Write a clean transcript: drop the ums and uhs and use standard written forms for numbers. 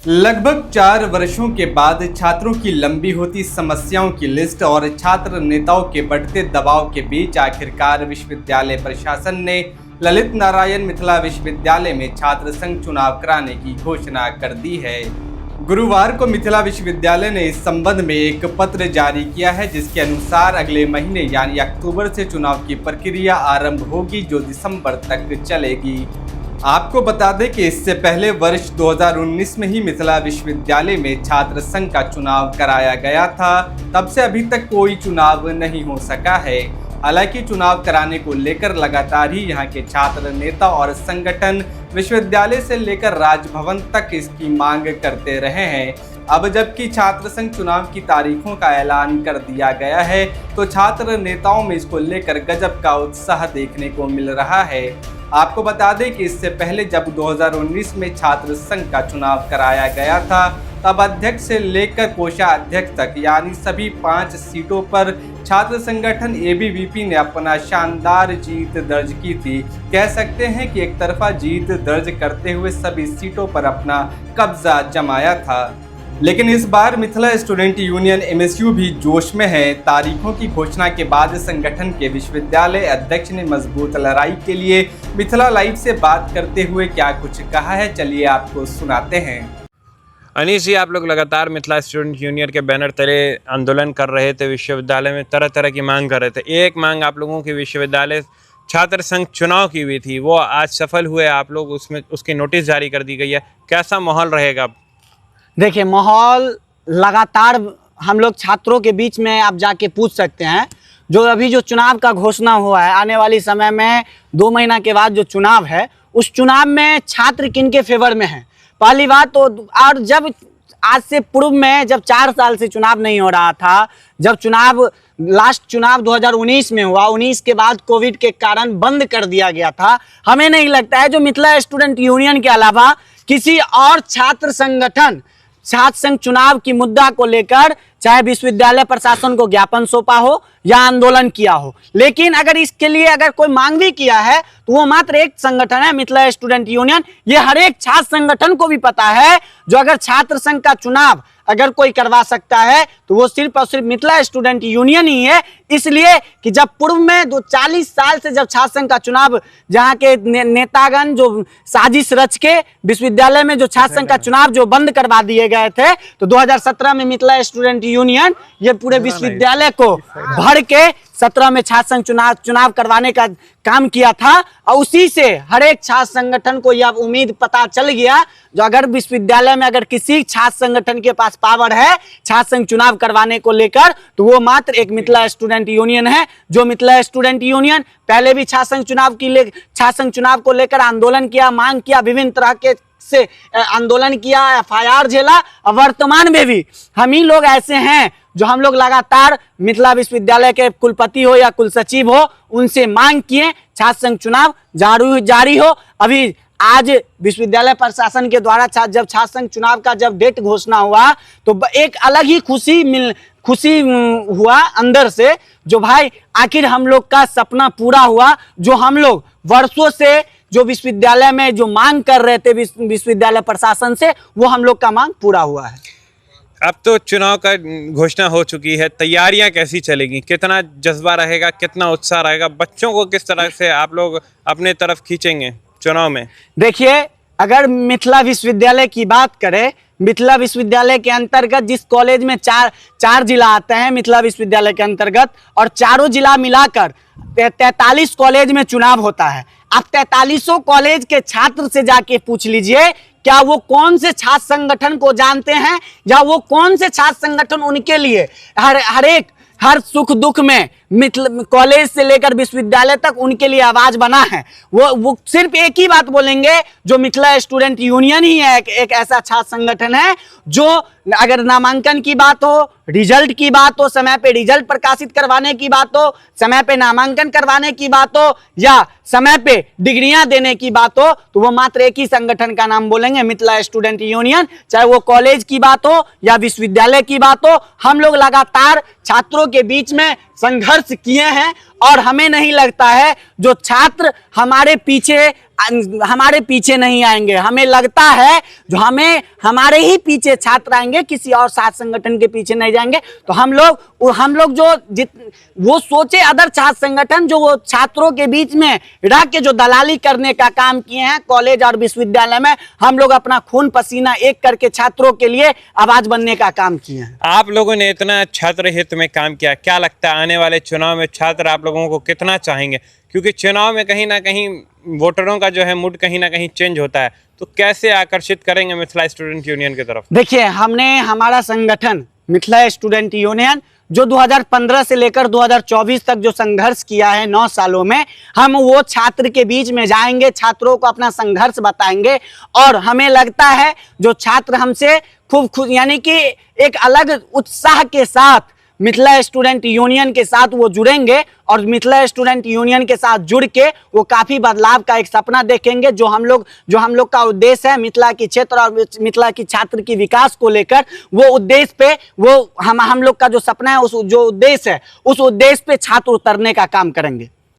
लगभग 4 वर्षों के बाद छात्रों की लंबी होती समस्याओं की लिस्ट और छात्र नेताओं के बढ़ते दबाव के बीच आखिरकार विश्वविद्यालय प्रशासन ने ललित नारायण मिथिला विश्वविद्यालय में छात्र संघ चुनाव कराने की घोषणा कर दी है। गुरुवार को मिथिला विश्वविद्यालय ने इस संबंध में एक पत्र जारी किया है, जिसके अनुसार अगले महीने यानी अक्टूबर से चुनाव की प्रक्रिया आरंभ होगी, जो दिसंबर तक चलेगी। आपको बता दें कि इससे पहले वर्ष 2019 में ही मिथिला विश्वविद्यालय में छात्र संघ का चुनाव कराया गया था। तब से अभी तक कोई चुनाव नहीं हो सका है। हालांकि चुनाव कराने को लेकर लगातार ही यहाँ के छात्र नेता और संगठन विश्वविद्यालय से लेकर राजभवन तक इसकी मांग करते रहे हैं। अब जबकि छात्र संघ चुनाव की तारीखों का ऐलान कर दिया गया है, तो छात्र नेताओं में इसको लेकर गजब का उत्साह देखने को मिल रहा है। आपको बता दें कि इससे पहले जब 2019 में छात्र संघ का चुनाव कराया गया था, तब अध्यक्ष से लेकर कोषाध्यक्ष तक यानी सभी 5 सीटों पर छात्र संगठन एबीवीपी ने अपना शानदार जीत दर्ज की थी। कह सकते हैं कि एक तरफा जीत दर्ज करते हुए सभी सीटों पर अपना कब्जा जमाया था। लेकिन इस बार मिथिला स्टूडेंट यूनियन एमएसयू भी जोश में है। तारीखों की घोषणा के बाद संगठन के विश्वविद्यालय अध्यक्ष ने मजबूत लड़ाई के लिए मिथिला लाइव से बात करते हुए क्या कुछ कहा है, चलिए आपको सुनाते हैं। अनीश जी, आप लोग लगातार मिथिला स्टूडेंट यूनियन के बैनर तले आंदोलन कर रहे थे, विश्वविद्यालय में तरह तरह की मांग कर रहे थे। एक मांग आप लोगों की विश्वविद्यालय छात्र संघ चुनाव की हुई थी, वो आज सफल हुए, आप लोग उसमें उसकी नोटिस जारी कर दी गई है। कैसा माहौल रहेगा? देखिए, माहौल लगातार हम लोग छात्रों के बीच में आप जाके पूछ सकते हैं। जो अभी जो चुनाव का घोषणा हुआ है, आने वाली समय में 2 महीना के बाद जो चुनाव है, उस चुनाव में छात्र किन के फेवर में है, पहली बात तो। और जब आज से पूर्व में जब 4 साल से चुनाव नहीं हो रहा था, जब लास्ट चुनाव 2019 में हुआ, 19 के बाद कोविड के कारण बंद कर दिया गया था। हमें नहीं लगता है जो मिथिला स्टूडेंट यूनियन के अलावा किसी और छात्र संगठन छात्र संघ चुनाव की मुद्दा को लेकर चाहे विश्वविद्यालय प्रशासन को ज्ञापन सौंपा हो या आंदोलन किया हो। लेकिन अगर इसके लिए अगर कोई मांग भी किया है तो वो मात्र एक संगठन है, मिथिला स्टूडेंट यूनियन। ये हर एक छात्र संगठन को भी पता है, जो अगर छात्र संघ का चुनाव अगर कोई करवा सकता है तो वो सिर्फ और सिर्फ मिथिला स्टूडेंट यूनियन ही है। इसलिए कि जब पूर्व में 40 साल से जब छात्र संघ का चुनाव जहां के नेतागण जो साजिश रच के विश्वविद्यालय में जो छात्र संघ का चुनाव जो बंद करवा दिए गए थे, तो 2017 में मिथिला स्टूडेंट यूनियन ये पूरे विश्वविद्यालय को भर के 17 में छात्र संघ चुनाव करवाने का काम किया था। और उसी से हर एक छात्र संगठन को यह उम्मीद पता चल गया, जो अगर विश्वविद्यालय में अगर किसी छात्र संगठन के पास पावर है छात्र संघ चुनाव करवाने को लेकर, तो वो मात्र एक मिथिला स्टूडेंट यूनियन है। जो मिथिला स्टूडेंट यूनियन पहले भी छात्र संघ चुनाव को लेकर आंदोलन किया, मांग किया, विभिन्न तरह के से आंदोलन किया, FIR झेला। और वर्तमान में भी हम ही लोग ऐसे हैं जो हम लोग लगातार मिथिला विश्वविद्यालय के कुलपति हो या कुलसचिव हो, उनसे मांग किए छात्र संघ चुनाव जारी हो। अभी आज विश्वविद्यालय प्रशासन के द्वारा जब छात्र संघ चुनाव का जब डेट घोषणा हुआ, तो एक अलग ही खुशी हुआ अंदर से, जो भाई आखिर हम लोग का सपना पूरा हुआ। जो हम लोग वर्षों से जो विश्वविद्यालय में जो मांग कर रहे थे विश्वविद्यालय प्रशासन से, वो हम लोग का मांग पूरा हुआ है। अब तो चुनाव का घोषणा हो चुकी है, तैयारियां कैसी चलेगी? कितना जज्बा रहेगा, कितना उत्साह रहेगा? बच्चों को किस तरह से आप लोग अपने तरफ खींचेंगे चुनाव में? देखिए, अगर मिथिला विश्वविद्यालय की बात करें, मिथिला विश्वविद्यालय के अंतर्गत जिस कॉलेज में चार जिला आते हैं मिथिला विश्वविद्यालय के अंतर्गत, और चारों जिला मिलाकर 43 कॉलेज में चुनाव होता है। आप 43 कॉलेज के छात्र से जाके पूछ लीजिए, क्या वो कौन से छात्र संगठन को जानते हैं, या वो कौन से छात्र संगठन उनके लिए हर सुख दुख में कॉलेज से लेकर विश्वविद्यालय तक उनके लिए आवाज बना है। वो सिर्फ एक ही बात बोलेंगे, जो मिथिला स्टूडेंट यूनियन ही है एक ऐसा छात्र संगठन है जो अगर नामांकन की बात हो, रिजल्ट की बात हो, समय पे रिजल्ट प्रकाशित करवाने की बात हो, समय पे नामांकन करवाने की बात हो, या समय पे डिग्रियां देने की बात हो, तो वो मात्र एक ही संगठन का नाम बोलेंगे, मिथिला स्टूडेंट यूनियन। चाहे वो कॉलेज की बात हो या विश्वविद्यालय की बात हो, हम लोग लगातार छात्रों के बीच में संघर्ष किए हैं, और हमें नहीं लगता है जो छात्र हमारे पीछे हमारे पीछे नहीं आएंगे। हमें लगता है जो हमें हमारे ही पीछे छात्र आएंगे, किसी और साथ संगठन के पीछे नहीं जाएंगे। तो हम लोग जो वो सोचे अदर छात्र संगठन जो वो छात्रों के बीच में रह के जो दलाली करने का काम किए हैं कॉलेज और विश्वविद्यालय में, हम लोग अपना खून पसीना एक करके छात्रों के लिए आवाज बनने का काम किए हैं। आप लोगों ने इतना छात्र हित में काम किया, क्या लगता है आने वाले चुनाव में छात्र आप लोगों को कितना चाहेंगे? क्योंकि चुनाव में कहीं ना कहीं वोटरों का जो है मूड कहीं ना कहीं चेंज होता है, तो कैसे आकर्षित करेंगे मिथिला स्टूडेंट यूनियन की तरफ? देखिए, हमारा संगठन मिथिला स्टूडेंट यूनियन जो 2015 से लेकर 2024 तक जो संघर्ष किया है 9 सालों में, हम वो छात्र के बीच में जाएंगे, छात्रों को अपना संघर्ष बताएंगे। और हमें लगता है जो छात्र हमसे खूब यानी कि एक अलग उत्साह के साथ मिथिला स्टूडेंट यूनियन के साथ वो जुड़ेंगे और मिथिला स्टूडेंट यूनियन के साथ जुड़ के वो काफ़ी बदलाव का एक सपना देखेंगे। जो हम लोग का उद्देश्य है मिथिला की क्षेत्र और मिथिला की छात्र की विकास को लेकर, वो उद्देश्य पे वो हम लोग का जो सपना है, उस जो उद्देश्य है उस उद्देश्य पे छात्र उतरने का काम करेंगे।